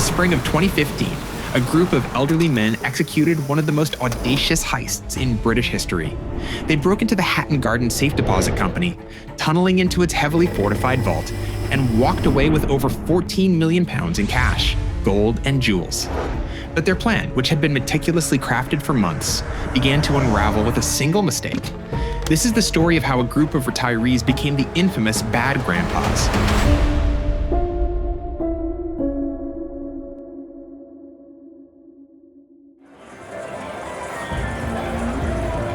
spring of 2015, a group of elderly men executed one of the most audacious heists in British history. They broke into the Hatton Garden Safe Deposit Company, tunneling into its heavily fortified vault, and walked away with over £14 million in cash, gold, and jewels. But their plan, which had been meticulously crafted for months, began to unravel with a single mistake. This is the story of how a group of retirees became the infamous Bad Grandpas.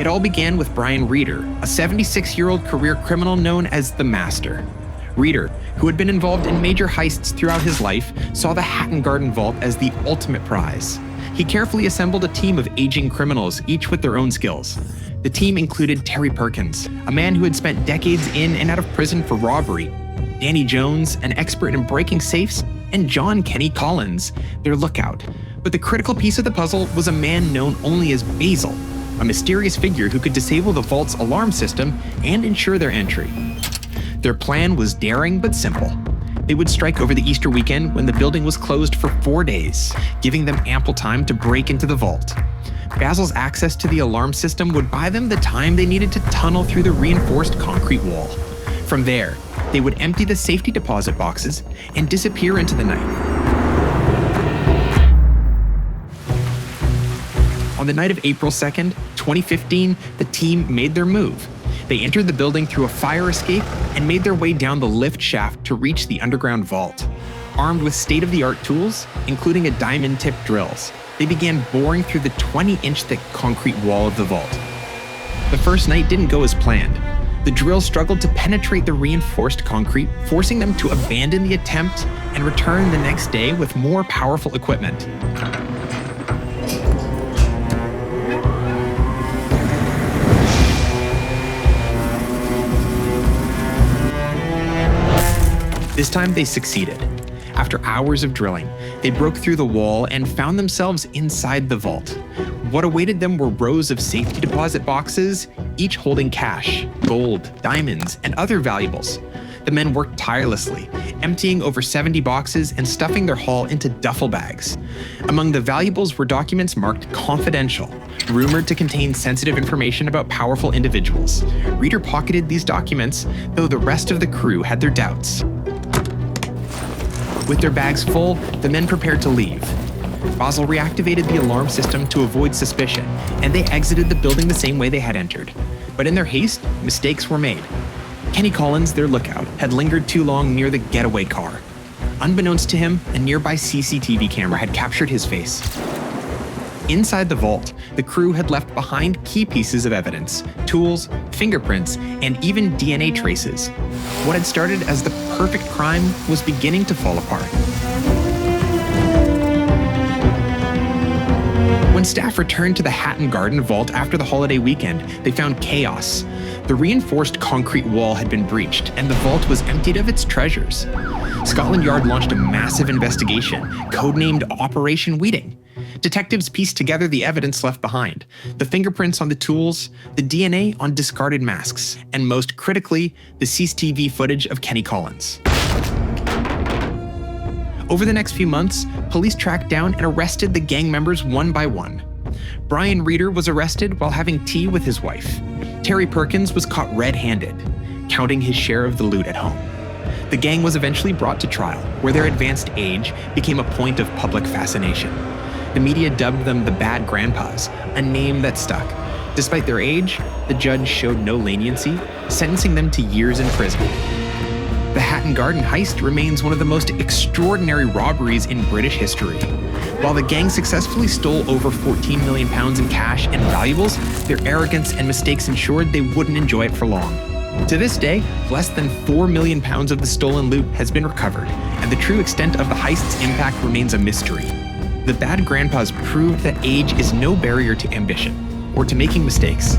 It all began with Brian Reeder, a 76-year-old career criminal known as the Master. Reeder, who had been involved in major heists throughout his life, saw the Hatton Garden Vault as the ultimate prize. He carefully assembled a team of aging criminals, each with their own skills. The team included Terry Perkins, a man who had spent decades in and out of prison for robbery, Danny Jones, an expert in breaking safes, and John Kenny Collins, their lookout. But the critical piece of the puzzle was a man known only as Basil, a mysterious figure who could disable the vault's alarm system and ensure their entry. Their plan was daring but simple. They would strike over the Easter weekend when the building was closed for 4 days, giving them ample time to break into the vault. Basil's access to the alarm system would buy them the time they needed to tunnel through the reinforced concrete wall. From there, they would empty the safety deposit boxes and disappear into the night. On the night of April 2nd, 2015, the team made their move. They entered the building through a fire escape and made their way down the lift shaft to reach the underground vault. Armed with state-of-the-art tools, including a diamond-tipped drills, they began boring through the 20-inch thick concrete wall of the vault. The first night didn't go as planned. The drill struggled to penetrate the reinforced concrete, forcing them to abandon the attempt and return the next day with more powerful equipment. This time they succeeded. After hours of drilling, they broke through the wall and found themselves inside the vault. What awaited them were rows of safety deposit boxes, each holding cash, gold, diamonds, and other valuables. The men worked tirelessly, emptying over 70 boxes and stuffing their haul into duffel bags. Among the valuables were documents marked confidential, rumored to contain sensitive information about powerful individuals. Reeder pocketed these documents, though the rest of the crew had their doubts. With their bags full, the men prepared to leave. Basil reactivated the alarm system to avoid suspicion, and they exited the building the same way they had entered. But in their haste, mistakes were made. Kenny Collins, their lookout, had lingered too long near the getaway car. Unbeknownst to him, a nearby CCTV camera had captured his face. Inside the vault, the crew had left behind key pieces of evidence, tools, fingerprints, and even DNA traces. What had started as the perfect crime was beginning to fall apart. When staff returned to the Hatton Garden Vault after the holiday weekend, they found chaos. The reinforced concrete wall had been breached, and the vault was emptied of its treasures. Scotland Yard launched a massive investigation, codenamed Operation Weeding. Detectives pieced together the evidence left behind, the fingerprints on the tools, the DNA on discarded masks, and most critically, the CCTV footage of Kenny Collins. Over the next few months, police tracked down and arrested the gang members one by one. Brian Reeder was arrested while having tea with his wife. Terry Perkins was caught red-handed, counting his share of the loot at home. The gang was eventually brought to trial, where their advanced age became a point of public fascination. The media dubbed them the Bad Grandpas, a name that stuck. Despite their age, the judge showed no leniency, sentencing them to years in prison. The Hatton Garden heist remains one of the most extraordinary robberies in British history. While the gang successfully stole over £14 million in cash and valuables, their arrogance and mistakes ensured they wouldn't enjoy it for long. To this day, less than £4 million of the stolen loot has been recovered, and the true extent of the heist's impact remains a mystery. The Bad Grandpas proved that age is no barrier to ambition or to making mistakes.